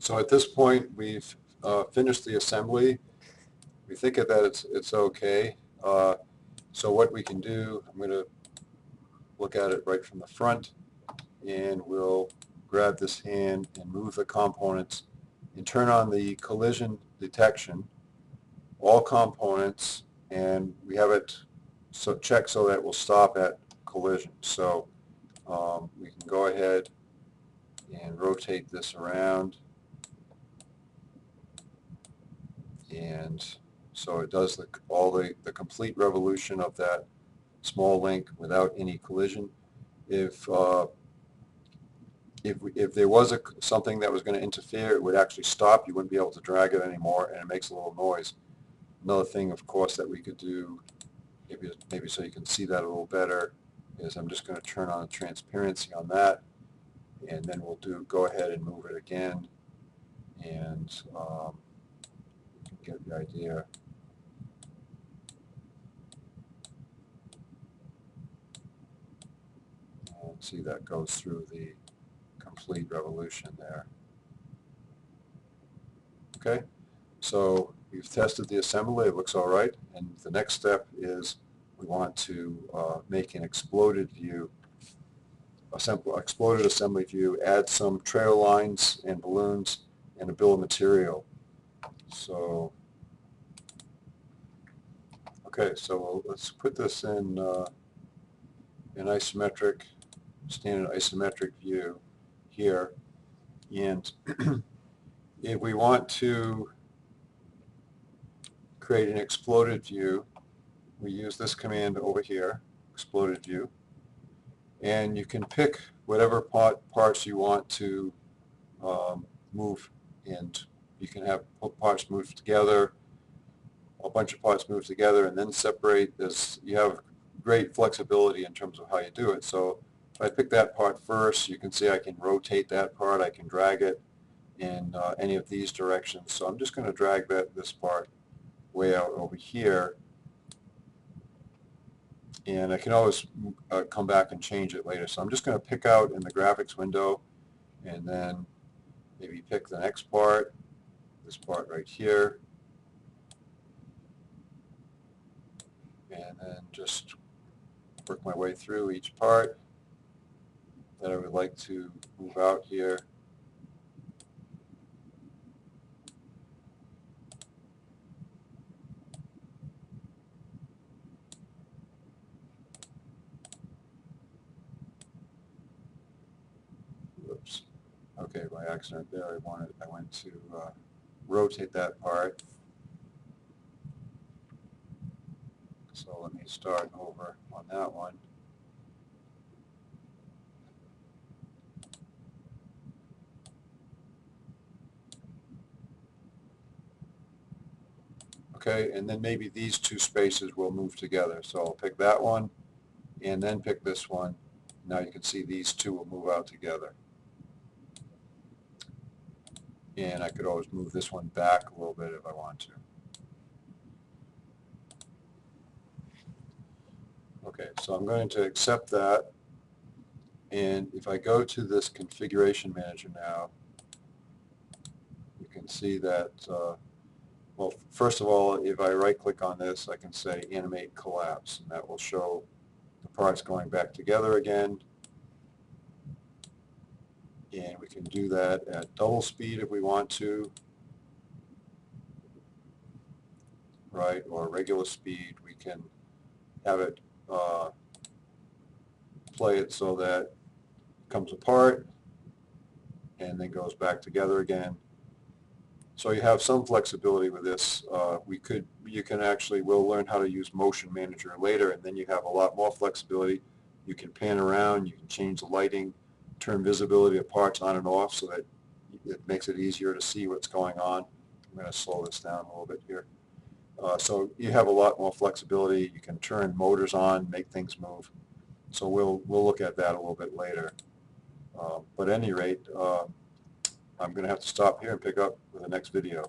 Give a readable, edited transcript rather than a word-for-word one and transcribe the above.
So at this point, we've finished the assembly. We think that it's okay. So what we can do, I'm going to look at it right from the front, and we'll grab this hand and move the components and turn on the collision detection, all components, and we have it so checked so that it will stop at collision. So we can go ahead and rotate this around, and so it does all the complete revolution of that small link without any collision. If there was something that was going to interfere, it would actually stop. You wouldn't be able to drag it anymore, and it makes a little noise. Another thing, of course, that we could do, maybe so you can see that a little better, is I'm just going to turn on the transparency on that, and then we'll go ahead and move it again, and you can get the idea. And see, that goes through the complete revolution there. Okay, so we've tested the assembly. It looks all right, and the next step is we want to make an exploded view, exploded assembly view, add some trail lines and balloons and a bill of material. So, okay, so let's put this in an isometric, standard isometric view here, and if we want to create an exploded view, we use this command over here, exploded view, and you can pick whatever parts you want to move, and you can have parts move together, a bunch of parts move together, and then separate. You have great flexibility in terms of how you do it. So if I pick that part first, you can see I can rotate that part, I can drag it in any of these directions. So I'm just going to drag this part way out over here, and I can always come back and change it later. So I'm just going to pick out in the graphics window, and then maybe pick the next part, this part right here, and then just work my way through each part that I would like to move out here. Whoops. Okay, by accident there, I went to rotate that part. So let me start over on that one. Okay, and then maybe these two spaces will move together. So I'll pick that one and then pick this one. Now you can see these two will move out together. And I could always move this one back a little bit if I want to. Okay, so I'm going to accept that. And if I go to this configuration manager now, you can see that, well, first of all, if I right-click on this, I can say Animate Collapse, and that will show the parts going back together again. And we can do that at double speed if we want to, right, or regular speed. We can have it play it so that it comes apart and then goes back together again. So you have some flexibility with this. We'll learn how to use Motion Manager later, and then you have a lot more flexibility. You can pan around, you can change the lighting, turn visibility of parts on and off so that it makes it easier to see what's going on. I'm going to slow this down a little bit here. So you have a lot more flexibility. You can turn motors on, make things move. So we'll look at that a little bit later. But at any rate, I'm going to have to stop here and pick up with the next video.